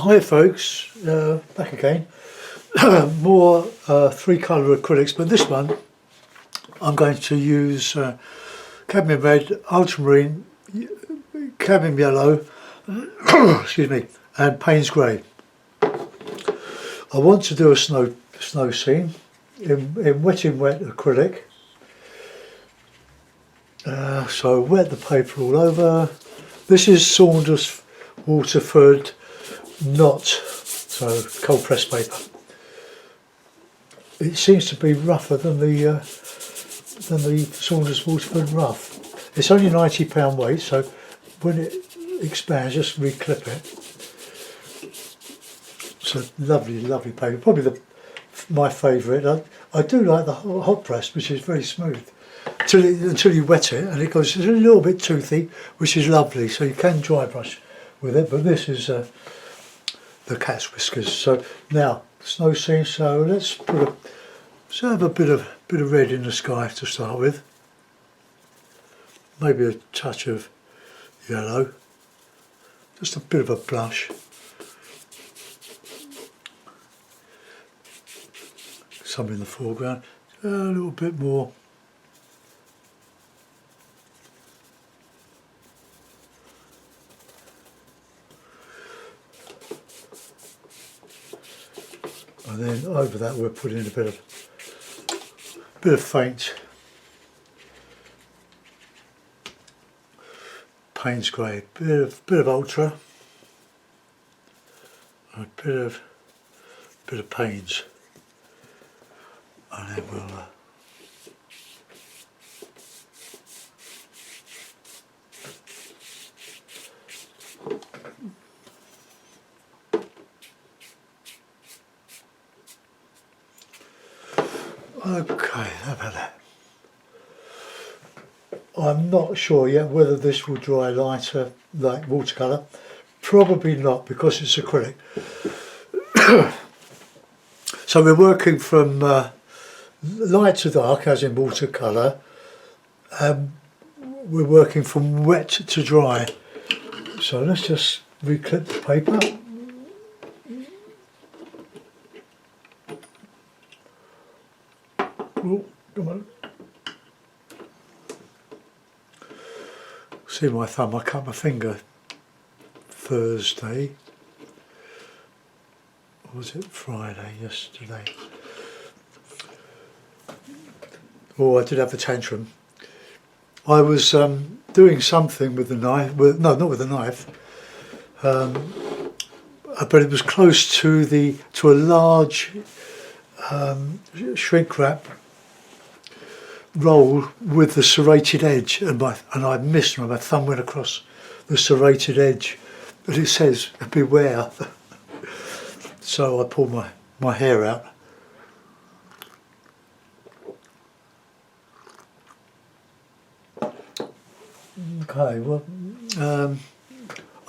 Hi folks, back again. More three colour acrylics, but this one I'm going to use cadmium red, ultramarine, cadmium yellow, excuse me, and Payne's grey. I want to do a snow scene in wet acrylic. So wet the paper all over. This is Saunders Waterford knot, so cold pressed paper. It seems to be rougher than the Saunders Waterford rough. It's only £90 weight, so when it expands, just reclip it. It's a lovely, lovely paper. Probably my favourite. I do like the hot press, which is very smooth. Until you wet it, and it goes a little bit toothy, which is lovely. So you can dry brush with it, but this is the cat's whiskers. So now snow scene. So let's have a bit of red in the sky to start with. Maybe a touch of yellow. Just a bit of a blush. Some in the foreground. A little bit more. And then over that we're putting a bit of faint Payne's grey, bit of ultra, a bit of Payne's, and then we'll okay, how about that? I'm not sure yet whether this will dry lighter like watercolour. Probably not, because it's acrylic. So we're working from light to dark, as in watercolour. We're working from wet to dry. So let's just reclip the paper. Oh, come on. See my thumb, I cut my finger Thursday. Or was it Friday, yesterday? Oh, I did have a tantrum. I was doing something with the knife, no, not with the knife, but it was close to a large shrink wrap roll with the serrated edge, and I missed my thumb went across the serrated edge, but it says beware. So I pulled my hair out. Okay, well I'm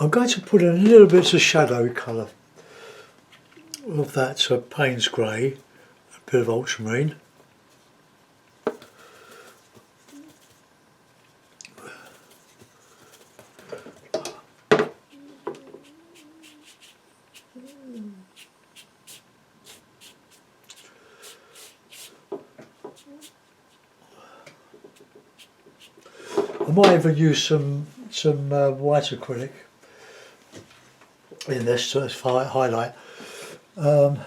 going to put in a little bit of shadow colour of that Payne's grey, a bit of ultramarine. I might even use some white acrylic in this to highlight. Now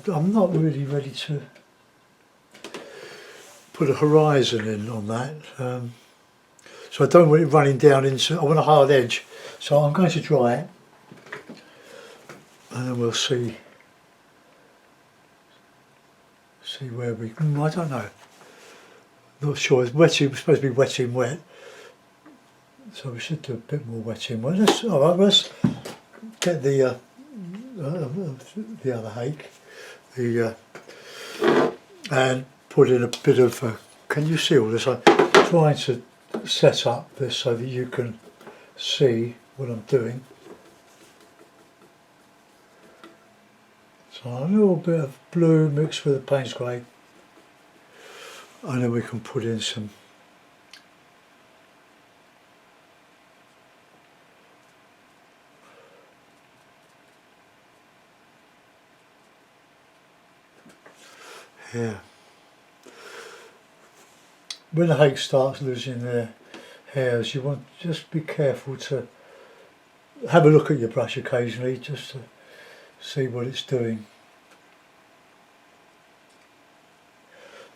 I'm not really ready to put a horizon in on that, so I don't want it running down into. I want a hard edge, so I'm going to dry it, and then we'll see where we. I don't know. Not sure. It's wetting. It's supposed to be wetting wet, so we should do a bit more wetting wet. Let's get the other hake, and put in a bit of. Can you see all this? I'm trying to set up this so that you can see what I'm doing. So a little bit of blue mixed with the Payne's grey. And then we can put in some Yeah. When the hake starts losing their hairs, you want to just be careful to have a look at your brush occasionally just to see what it's doing.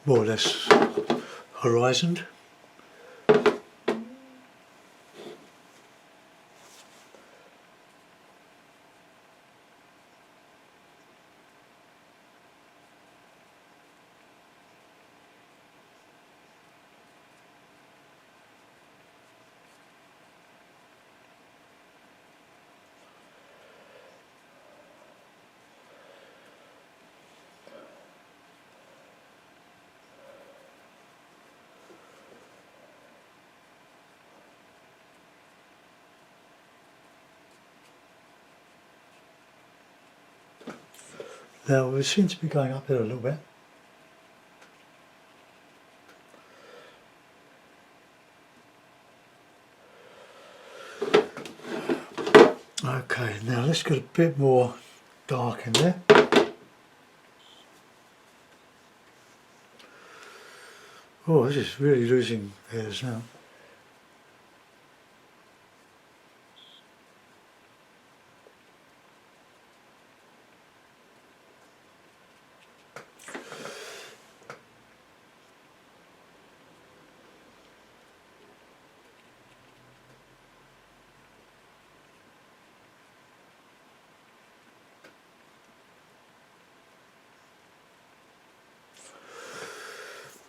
More or less horizoned. Now we seem to be going up here a little bit. Okay, now let's get a bit more dark in there. Oh, this is really losing hairs now.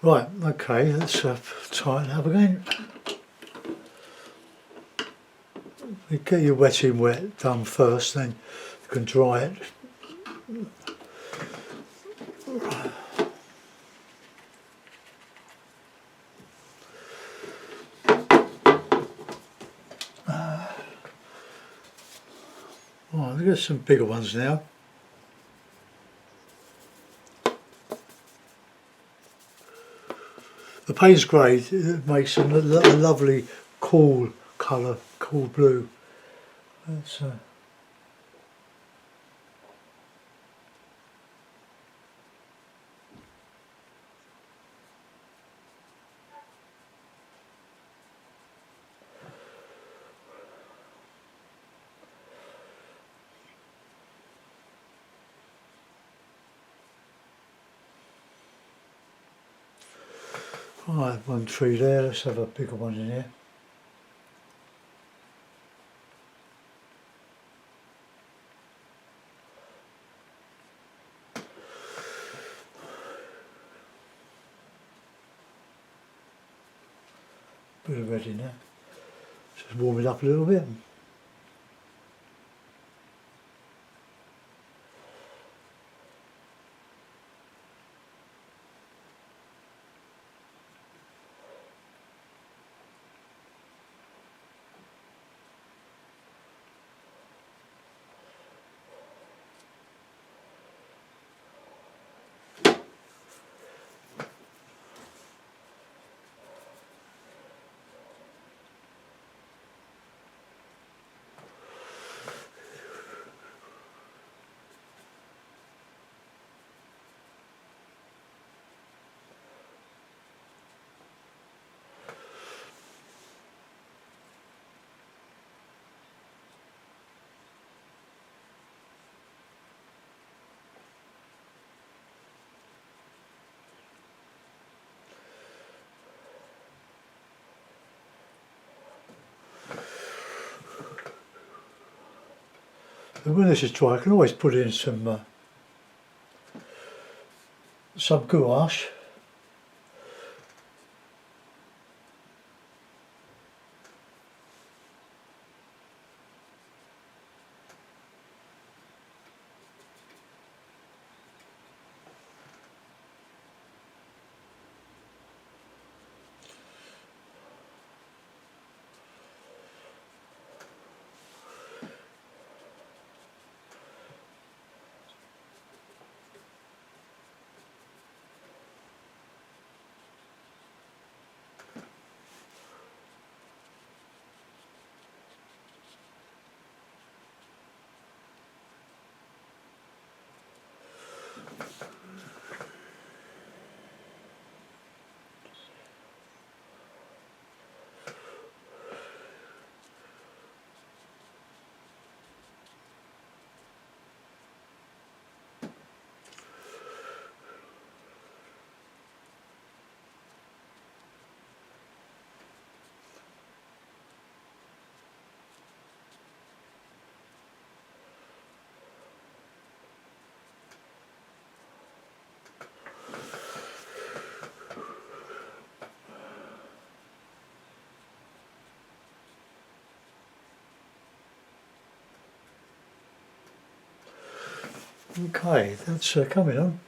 Right, okay, let's tighten up again. You get your wetting wet done first, then you can dry it. Right, we've got some bigger ones now. The Payne's grey, it makes a lovely cool colour, cool blue. That's, right, one tree there, let's have a bigger one in here. Bit of red in there. Just warm it up a little bit. And when this is dry, I can always put in some gouache. Okay, that's coming on.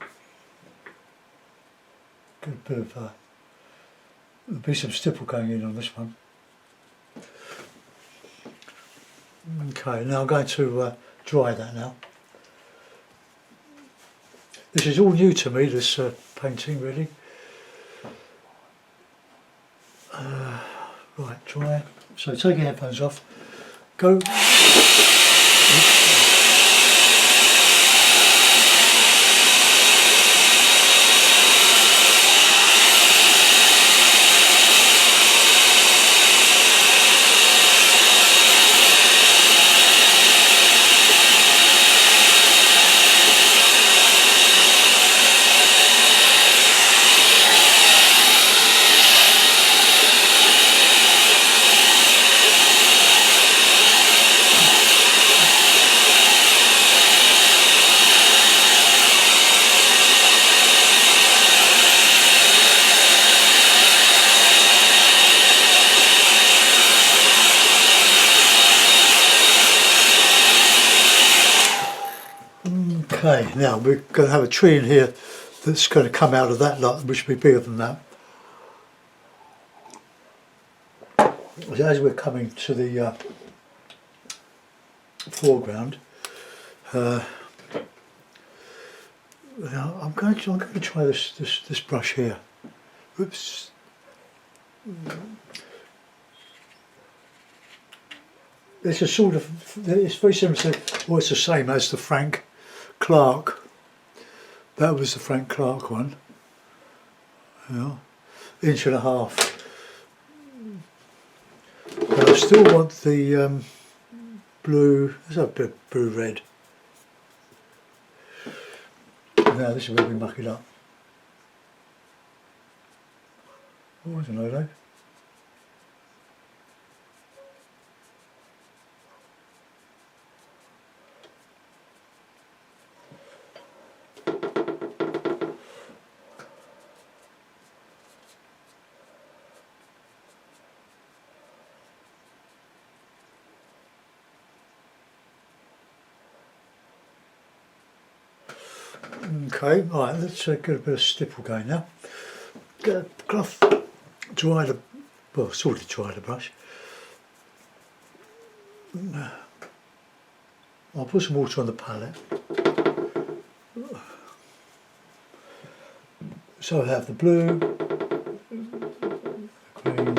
Good bit of, there'll be some stipple going in on this one. Okay, now I'm going to dry that now. This is all new to me, this painting really. Right, dry. So take your headphones off. Go. Okay, now we're going to have a tree in here that's going to come out of that lot, which will be bigger than that. As we're coming to the foreground, now I'm going to try this brush here. Oops. It's a sort of, it's very similar to, well, it's the same as the Frank Clark. That was the Frank Clark one. Yeah, 1.5 inches. But I still want the blue, there's a bit of blue red. Now this is where we muck it up. Oh, I don't know though. Okay, right, let's get a bit of stipple going now. Get a cloth, dry the, well, sort of dry the brush. I'll put some water on the palette. So I have the blue, the green,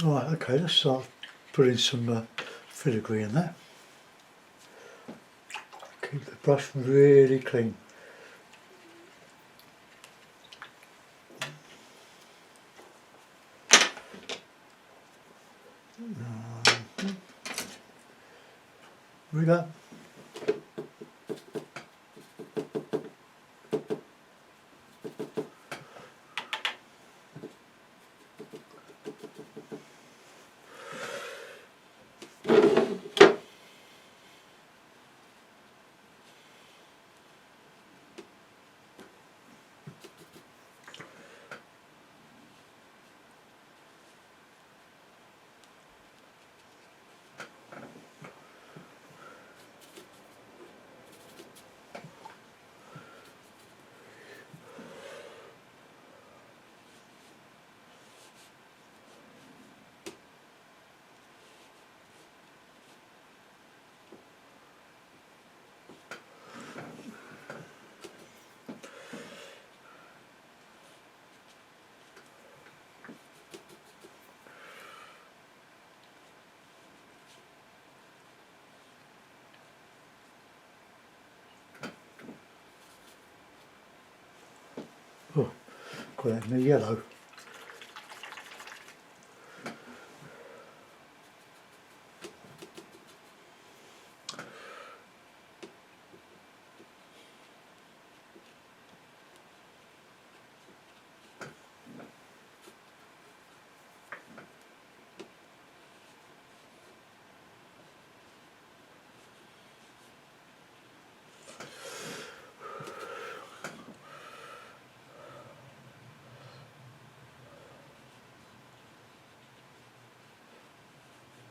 Right, okay, let's start putting some filigree in there. Keep the brush really clean. Rig up. Got it in the yellow.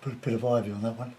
Put a bit of ivy on that one.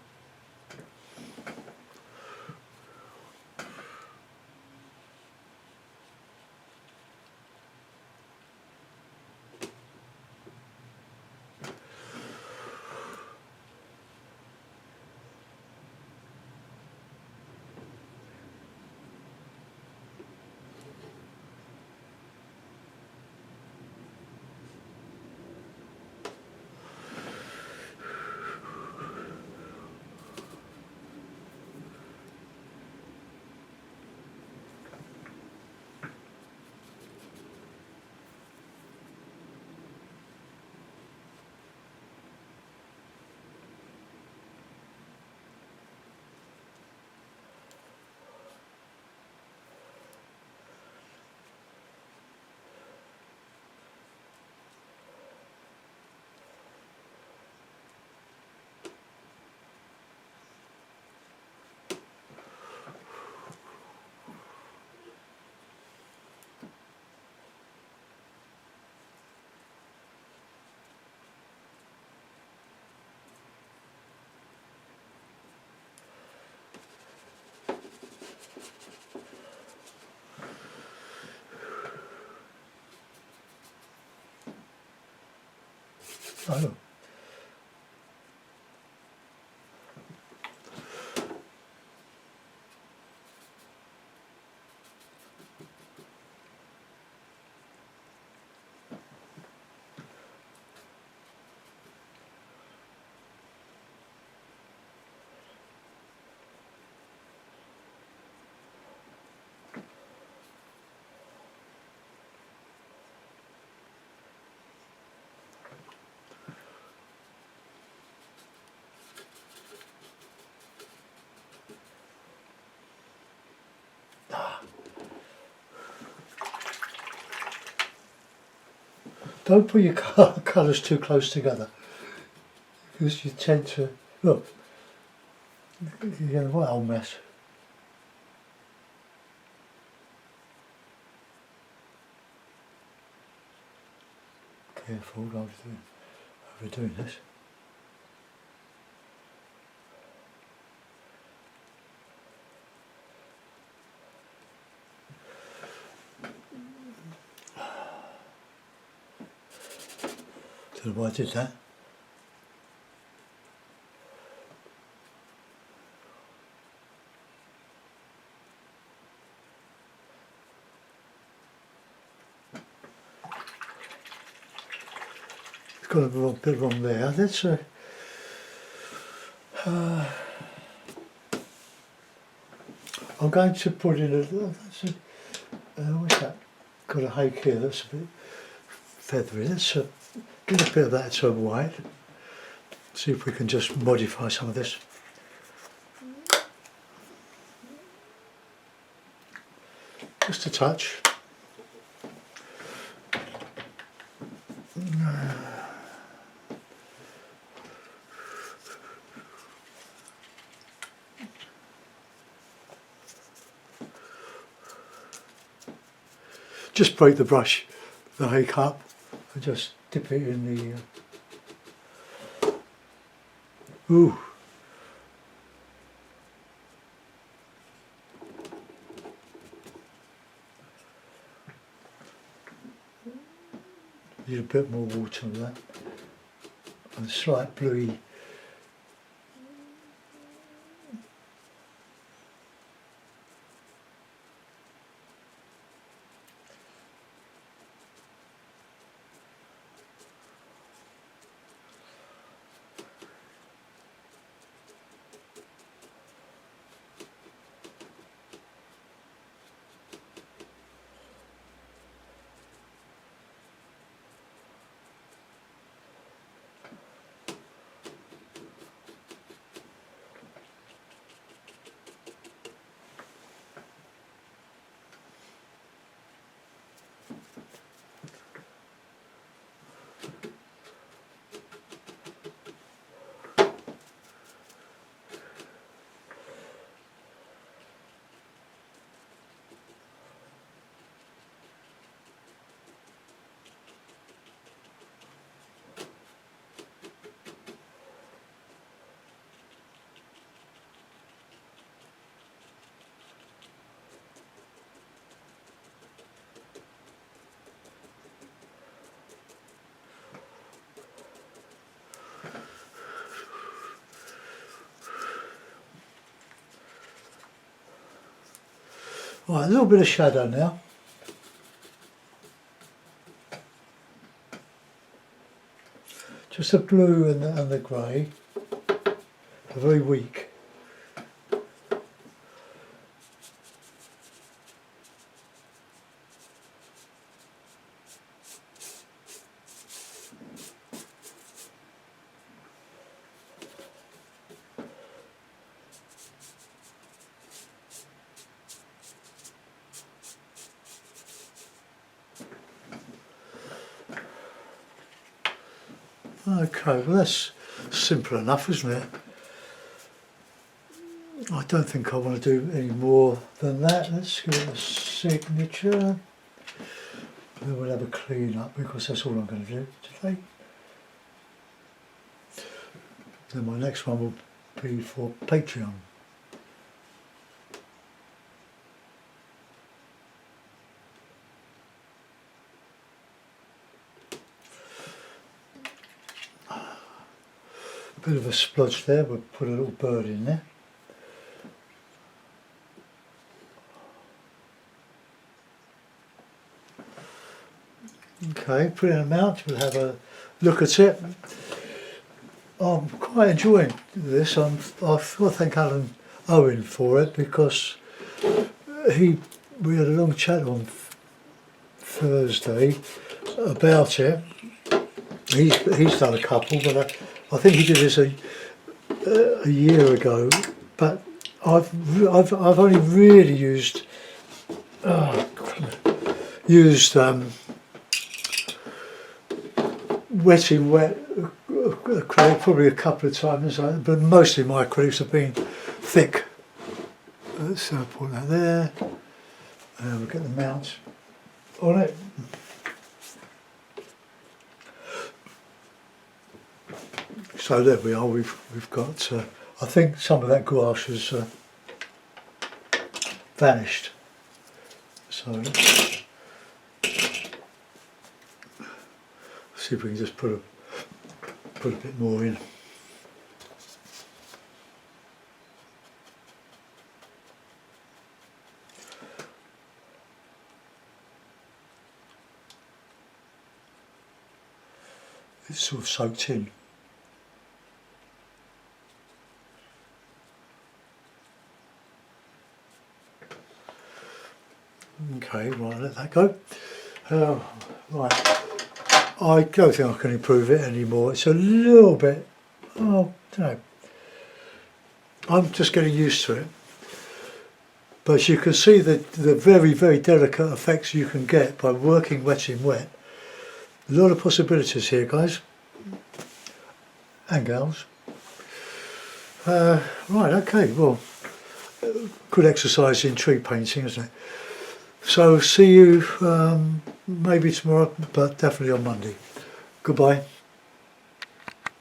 Oh. Don't put your colours too close together, because you tend to, look, you get a right old mess. Careful, I'm overdoing this. Don't know why I did that. It's got a bit wrong there. Let's I'm going to put in what's that? Got a hake here that's a bit feathery. Let's get a bit of that to white. See if we can just modify some of this. Just a touch. Just break the brush, the hake up, and just dip it in the. Ooh. Need a bit more water on that, and a slight bluey. Right, a little bit of shadow now. Just the blue and the grey are very weak. Okay, well that's simple enough, isn't it? I don't think I want to do any more than that. Let's give it a signature. Then we'll have a clean up because that's all I'm going to do today. Then my next one will be for Patreon. A bit of a splodge there, we'll put a little bird in there. Okay, put in a mount, we'll have a look at it. I'm quite enjoying this. I thank Alan Owen for it because we had a long chat on Thursday about it. He's done a couple, but I think he did this a year ago. But I've only really used wet in wet acrylic probably a couple of times, but mostly my acrylics have been thick. So put that there. We'll get the mount on it. So there we are. We've got. I think some of that gouache has vanished. So let's see if we can just put a bit more in. It's sort of soaked in. Okay, right, let that go. Right. I don't think I can improve it anymore. It's a little bit, I don't know. I'm just getting used to it. But you can see the very, very delicate effects you can get by working wet in wet. A lot of possibilities here, guys. And gals. Right, okay, well, good exercise in tree painting, isn't it? So see you maybe tomorrow, but definitely on Monday. Goodbye.